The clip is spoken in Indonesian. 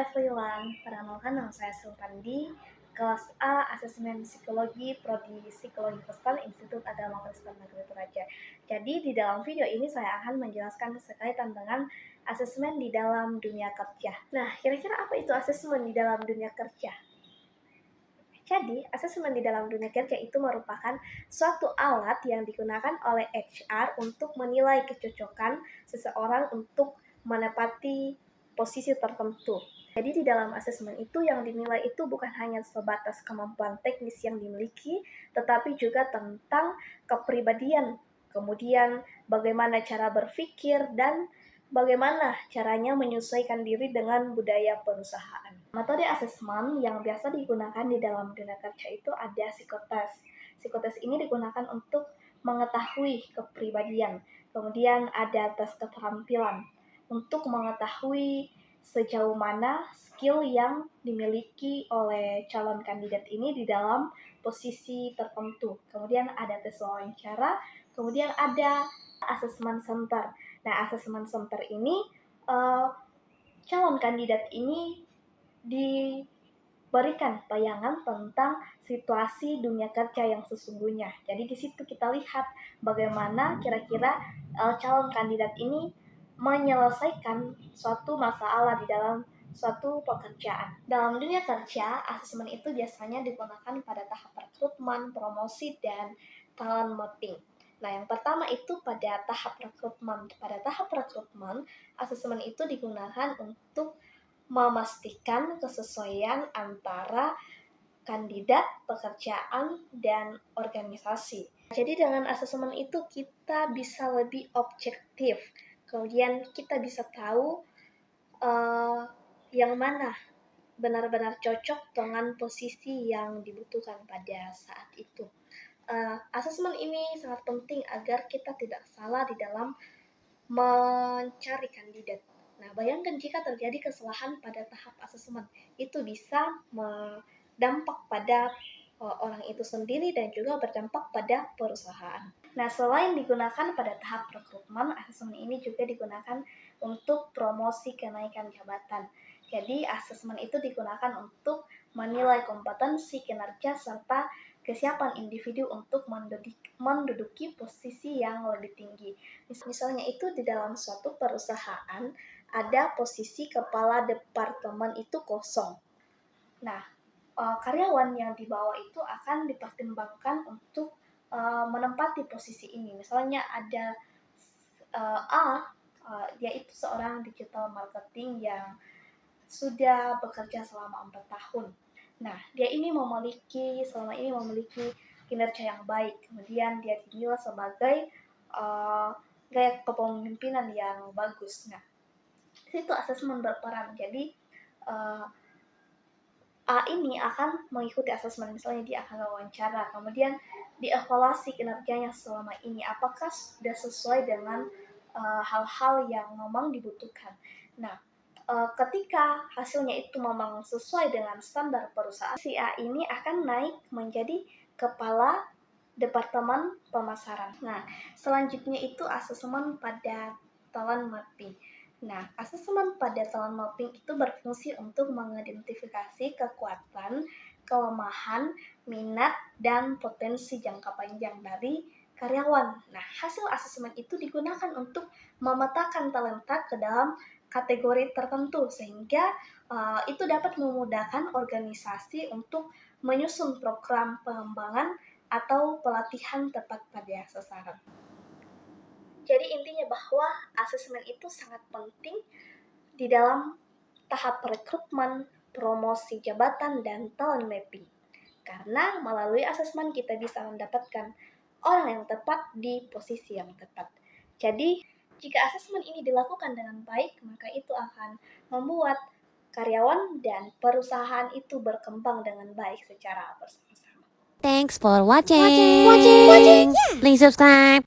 everyone, perkenalkan nama saya Sultandi, kelas A Asesmen Psikologi Prodi Psikologi Kristen Institut Agama Kristen Negeri Toraja. Jadi di dalam video ini saya akan menjelaskan sekaitan dengan asesmen di dalam dunia kerja. Nah, kira-kira apa itu asesmen di dalam dunia kerja? Jadi, asesmen di dalam dunia kerja itu merupakan suatu alat yang digunakan oleh HR untuk menilai kecocokan seseorang untuk menepati posisi tertentu. Jadi di dalam asesmen itu yang dinilai itu bukan hanya sebatas kemampuan teknis yang dimiliki, tetapi juga tentang kepribadian, kemudian bagaimana cara berpikir, dan bagaimana caranya menyesuaikan diri dengan budaya perusahaan. Metode asesmen yang biasa digunakan di dalam dunia kerja itu ada psikotes. Psikotes ini digunakan untuk mengetahui kepribadian. Kemudian ada tes keterampilan untuk mengetahui sejauh mana skill yang dimiliki oleh calon kandidat ini di dalam posisi tertentu. Kemudian ada tes wawancara, kemudian ada asesmen center. Nah, asesmen center ini calon kandidat ini diberikan bayangan tentang situasi dunia kerja yang sesungguhnya. Jadi di situ kita lihat bagaimana kira-kira calon kandidat ini menyelesaikan suatu masalah di dalam suatu pekerjaan. Dalam dunia kerja, asesmen itu biasanya digunakan pada tahap rekrutmen, promosi, dan talent mapping. Nah, yang pertama itu pada tahap rekrutmen. Pada tahap rekrutmen, asesmen itu digunakan untuk memastikan kesesuaian antara kandidat, pekerjaan, dan organisasi. Jadi dengan asesmen itu kita bisa lebih objektif. Kemudian kita bisa tahu yang mana benar-benar cocok dengan posisi yang dibutuhkan pada saat itu. Asesmen ini sangat penting agar kita tidak salah di dalam mencari kandidat. Nah, bayangkan jika terjadi kesalahan pada tahap asesmen, itu bisa berdampak pada orang itu sendiri dan juga berdampak pada perusahaan. Nah, selain digunakan pada tahap rekrutmen, asesmen ini juga digunakan untuk promosi kenaikan jabatan. Jadi, asesmen itu digunakan untuk menilai kompetensi, kinerja, serta kesiapan individu untuk menduduki posisi yang lebih tinggi. Misalnya itu di dalam suatu perusahaan ada posisi kepala departemen itu kosong. Nah, karyawan yang di bawah itu akan dipertimbangkan untuk menempati posisi ini. Misalnya ada dia itu seorang digital marketing yang sudah bekerja selama 4 tahun. Nah, dia ini selama ini memiliki kinerja yang baik. Kemudian dia dinilai sebagai gaya kepemimpinan yang bagus. Nah, situ asesmen berperan. Jadi A ini akan mengikuti asesmen, misalnya dia akan wawancara, kemudian dievaluasi kinerjanya selama ini, apakah sudah sesuai dengan hal-hal yang memang dibutuhkan. Nah, ketika hasilnya itu memang sesuai dengan standar perusahaan, si A ini akan naik menjadi kepala departemen pemasaran. Nah, selanjutnya itu asesmen pada talent mapping. Nah, asesmen pada talent mapping itu berfungsi untuk mengidentifikasi kekuatan, kelemahan, minat, dan potensi jangka panjang dari karyawan. Nah, hasil asesmen itu digunakan untuk memetakan talenta ke dalam kategori tertentu sehingga itu dapat memudahkan organisasi untuk menyusun program pengembangan atau pelatihan tepat pada sasaran. Jadi intinya bahwa asesmen itu sangat penting di dalam tahap rekrutmen, promosi jabatan, dan talent mapping. Karena melalui asesmen kita bisa mendapatkan orang yang tepat di posisi yang tepat. Jadi, jika asesmen ini dilakukan dengan baik, maka itu akan membuat karyawan dan perusahaan itu berkembang dengan baik secara bersama-sama. Thanks for watching. Please subscribe.